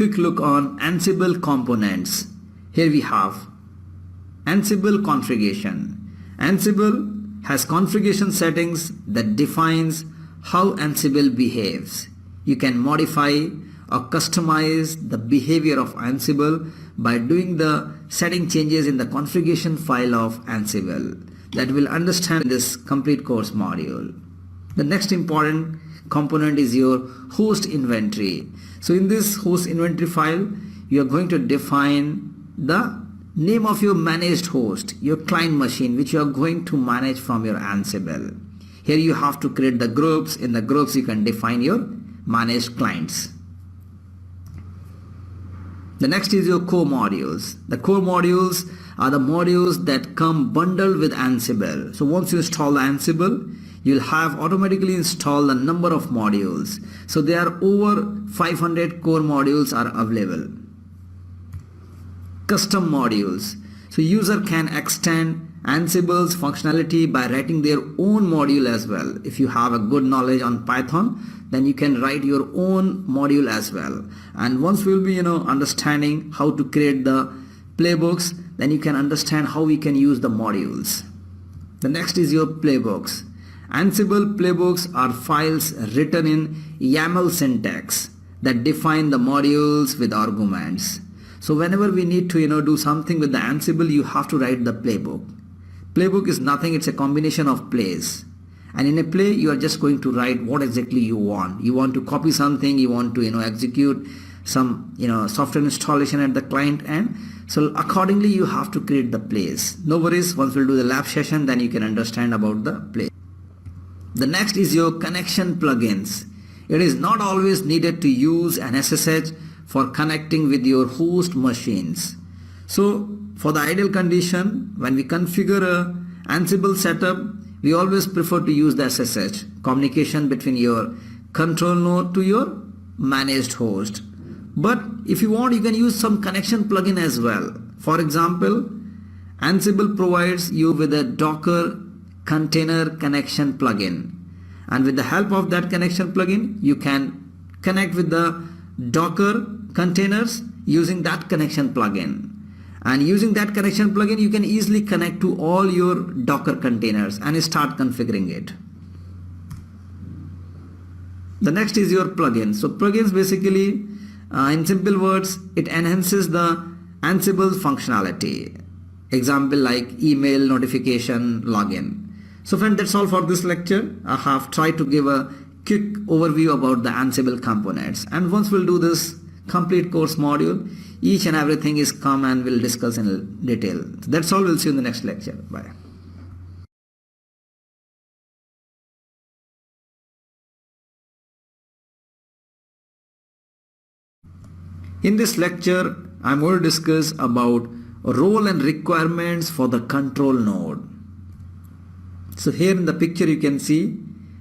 quick look on Ansible components. Here we have Ansible configuration. Ansible has configuration settings that defines how Ansible behaves. You can modify or customize the behavior of Ansible by doing the setting changes in the configuration file of Ansible that we'll understand in this complete course module. The next important component is your host inventory. So in this host inventory file, you are going to define the name of your managed host, your client machine, which you are going to manage from your Ansible. Here you have to create the groups. In the groups you can define your managed clients. The next is your core modules. The core modules are the modules that come bundled with Ansible. So once you install the Ansible, you'll have automatically installed the number of modules. So there are over 500 core modules are available. Custom modules. So user can extend Ansible's functionality by writing their own module as well. If you have a good knowledge on Python, then you can write your own module as well. And once we'll be understanding how to create the playbooks, then you can understand how we can use the modules. The next is your playbooks. Ansible playbooks are files written in YAML syntax that define the modules with arguments. So whenever we need to do something with the Ansible, you have to write the playbook. Playbook is nothing, it's a combination of plays. And in a play, you are just going to write what exactly you want. You want to copy something, you want to execute some software installation at the client end. So accordingly, you have to create the plays. No worries, once we'll do the lab session, then you can understand about the play. The next is your connection plugins. It is not always needed to use an SSH for connecting with your host machines. So for the ideal condition, when we configure a Ansible setup, we always prefer to use the SSH, communication between your control node to your managed host. But if you want, you can use some connection plugin as well. For example, Ansible provides you with a Docker container connection plugin. And with the help of that connection plugin, you can connect with the Docker containers using that connection plugin. And using that connection plugin, you can easily connect to all your Docker containers and start configuring it. The next is your plugins. So plugins basically, in simple words, it enhances the Ansible functionality. Example like email, notification, login. So friend, that's all for this lecture. I have tried to give a quick overview about the Ansible components. And once we'll do this complete course module, each and everything is come and we'll discuss in detail. So that's all. We'll see you in the next lecture. Bye. In this lecture, I'm going to discuss about role and requirements for the control node. So here in the picture you can see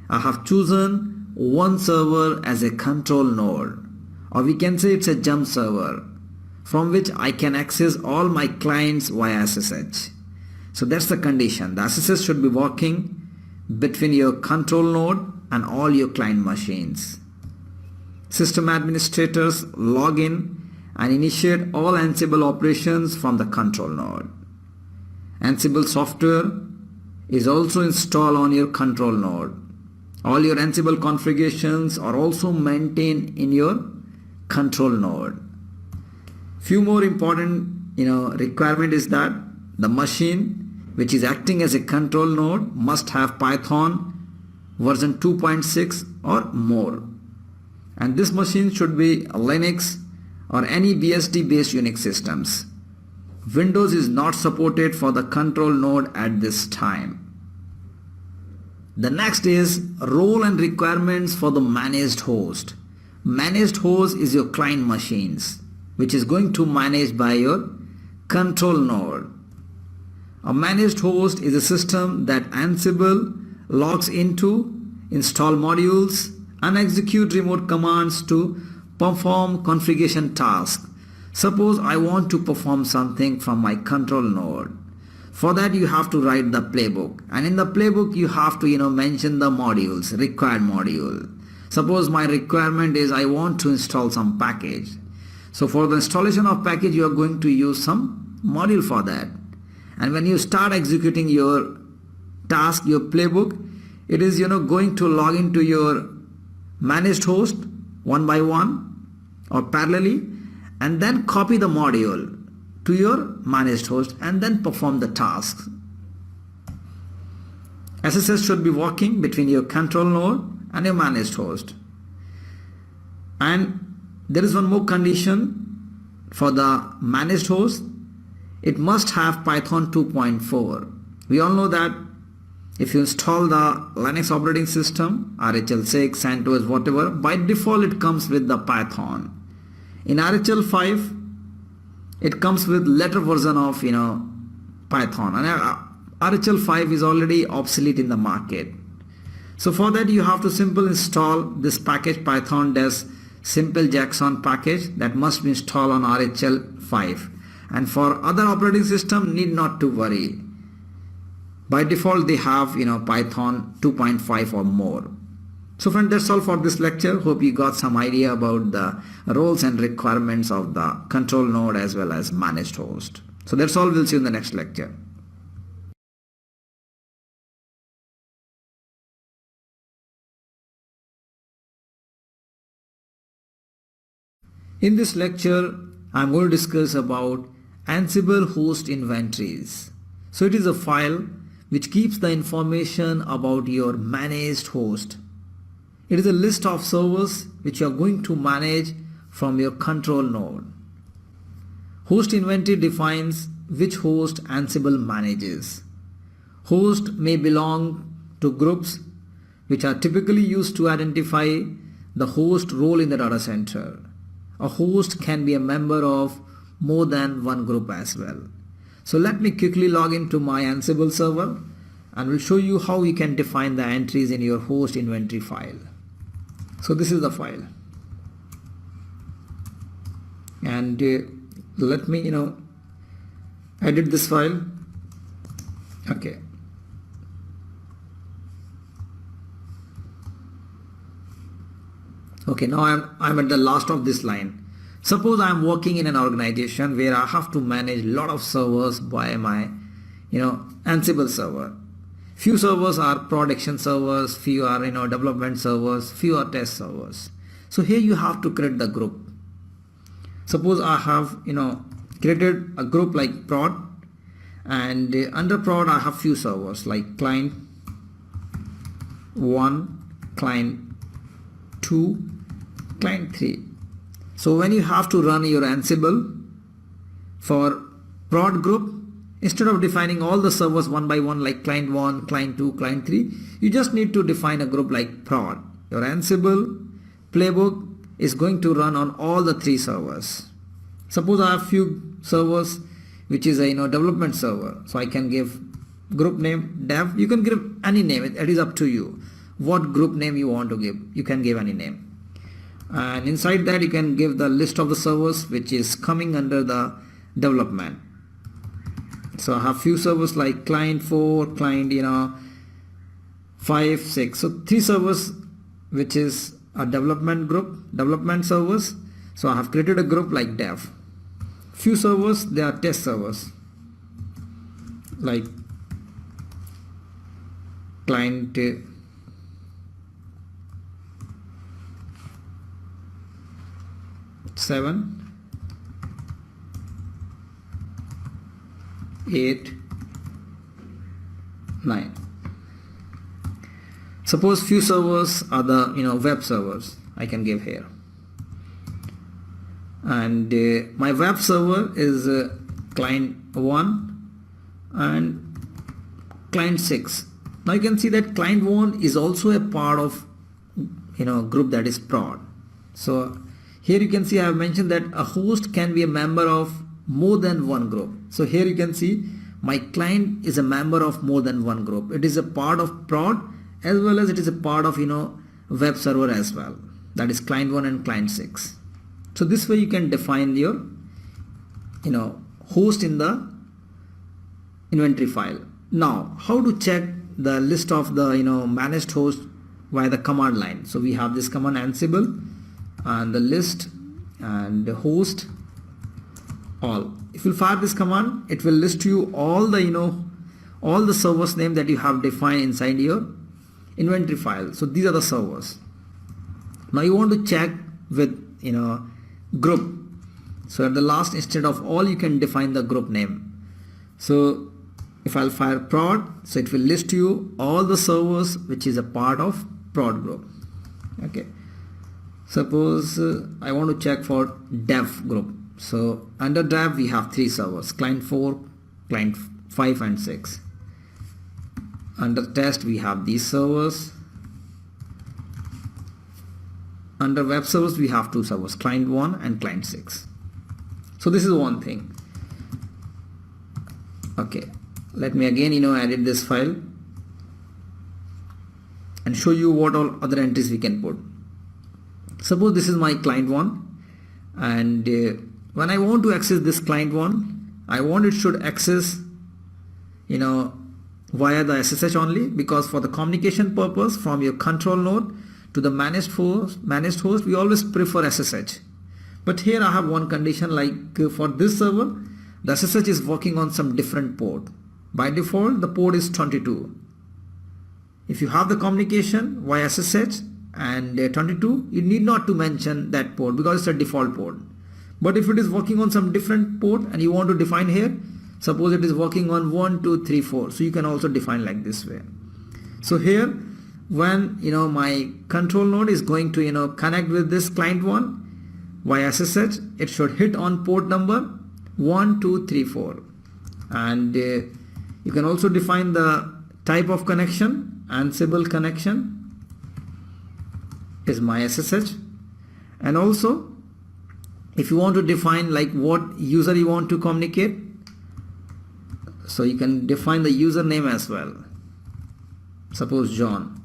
I have chosen one server as a control node, or we can say it's a jump server from which I can access all my clients via SSH. So that's the condition. The SSH should be working between your control node and all your client machines. System administrators log in and initiate all Ansible operations from the control node. Ansible software is also installed on your control node. All your Ansible configurations are also maintained in your control node. Few more important requirement is that the machine which is acting as a control node must have Python version 2.6 or more. And this machine should be Linux or any BSD based Unix systems. Windows is not supported for the control node at this time. The next is role and requirements for the managed host. Managed host is your client machines, which is going to manage by your control node. A managed host is a system that Ansible logs into, install modules, and execute remote commands to perform configuration tasks. Suppose I want to perform something from my control node. For that you have to write the playbook, and in the playbook you have to mention the modules, required module. Suppose my requirement is I want to install some package. So for the installation of package, you are going to use some module for that. And when you start executing your task, your playbook, it is going to log into your managed host one by one or parallelly, and then copy the module to your managed host and then perform the task. SSH should be working between your control node and your managed host. And there is one more condition for the managed host. It must have Python 2.4. We all know that if you install the Linux operating system, RHEL6, CentOS, whatever, by default it comes with the Python. In RHEL5, it comes with later version of Python, and RHEL5 is already obsolete in the market. So for that you have to simply install this package python-simple Jackson package that must be installed on RHEL5. And for other operating system, need not to worry. By default they have Python 2.5 or more. So friends, that's all for this lecture. Hope you got some idea about the roles and requirements of the control node as well as managed host. So that's all. We'll see you in the next lecture. In this lecture, I'm going to discuss about Ansible host inventories. So it is a file which keeps the information about your managed host. It is a list of servers which you are going to manage from your control node. Host inventory defines which host Ansible manages. Host may belong to groups which are typically used to identify the host role in the data center. A host can be a member of more than one group as well. So let me quickly log into my Ansible server and will show you how you can define the entries in your host inventory file. So this is the file, and let me edit this file. Okay. Okay, now I'm at the last of this line. Suppose I'm working in an organization where I have to manage a lot of servers by my Ansible server. Few servers are production servers, few are development servers, few are test servers. So here you have to create the group. Suppose I have created a group like prod, and under prod I have few servers like client 1, client 2, client 3. So when you have to run your Ansible for prod group, instead of defining all the servers one by one like client 1, client 2, client 3, you just need to define a group like prod. Your Ansible playbook is going to run on all the 3 servers. Suppose I have few servers which is a development server, so I can give group name dev. You can give any name, it is up to you what group name you want to give. You can give any name, and inside that you can give the list of the servers which is coming under the development. So I have few servers like client 4, client 5, 6. So 3 servers which is a development group, development servers. So I have created a group like dev. Few servers, they are test servers like client 7, 8, 9. Suppose few servers are the web servers. I can give here, and my web server is client 1 and client 6. Now you can see that client 1 is also a part of group that is prod. So here you can see I have mentioned that a host can be a member of more than one group. So here you can see my client is a member of more than one group. It is a part of prod as well as it is a part of web server as well. That is client 1 and client 6. So this way you can define your host in the inventory file. Now how to check the list of the managed host via the command line. So we have this command Ansible and the list and host all. If you fire this command, it will list you all the all the servers name that you have defined inside your inventory file. So these are the servers. Now you want to check with group. So at the last, instead of all, you can define the group name. So if I'll fire prod, so it will list you all the servers which is a part of prod group. Okay, suppose I want to check for dev group. So under dev we have 3 servers, client 4, client 5 and 6. Under test we have these servers. Under web servers we have 2 servers, client 1 and client 6. So this is one thing. Okay, let me again edit this file and show you what all other entries we can put. Suppose this is my client 1, and when I want to access this client 1, I want it should access via the SSH only, because for the communication purpose from your control node to the managed host we always prefer SSH. But here I have one condition, like for this server the SSH is working on some different port. By default the port is 22. If you have the communication via SSH and 22, you need not to mention that port because it's a default port. But if it is working on some different port and you want to define here, suppose it is working on 1, 2, 3, 4, so you can also define like this way. So here when my control node is going to connect with this client 1 via SSH, it should hit on port number 1, 2, 3, 4, and you can also define the type of connection. Ansible connection is my SSH, and also if you want to define like what user you want to communicate, so you can define the username as well. Suppose John.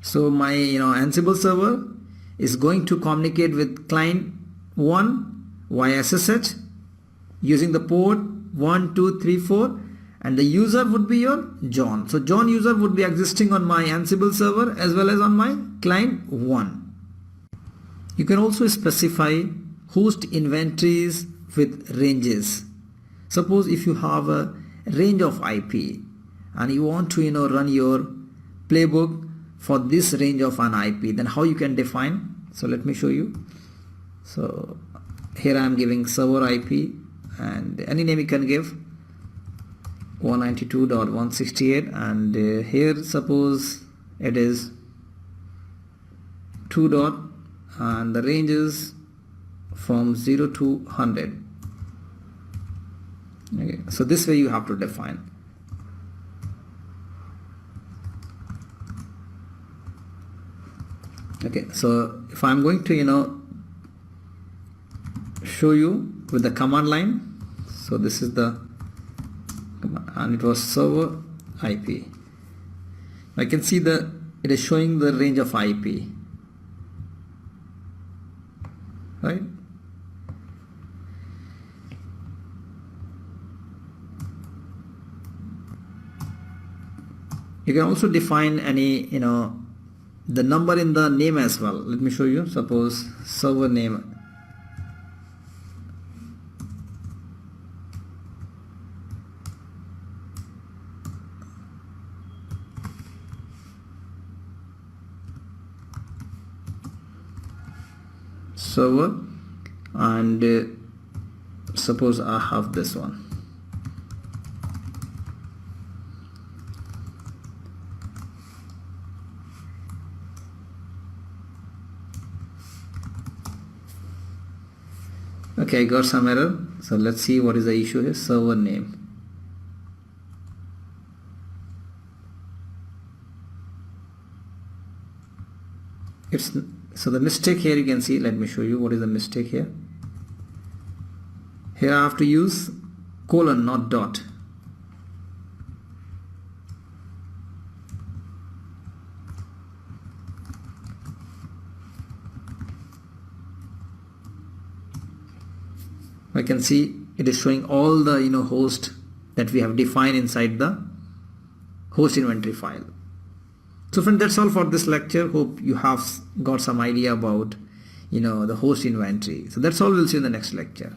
So my Ansible server is going to communicate with client 1 via SSH using the port 1, 2, 3, 4, and the user would be your John. So John user would be existing on my Ansible server as well as on my client 1. You can also specify host inventories with ranges. Suppose if you have a range of IP and you want to run your playbook for this range of an IP, then how you can define? So let me show you. So here I am giving server IP, and any name you can give, 192.168, and here suppose it is 2 dot, and the range is from 0 to 100. Okay, so this way you have to define. Okay, so if I'm going to show you with the command line, so this is the command, and it was server IP. I can see it is showing the range of IP, right? You can also define any the number in the name as well. Let me show you. Suppose server name, server, and suppose I have this one. Okay, I got some error. So let's see what is the issue here. Server name. So the mistake here you can see. Let me show you what is the mistake here. Here I have to use colon, not dot. I can see it is showing all the host that we have defined inside the host inventory file. So friends, that's all for this lecture. Hope you have got some idea about the host inventory. So that's all we'll see in the next lecture.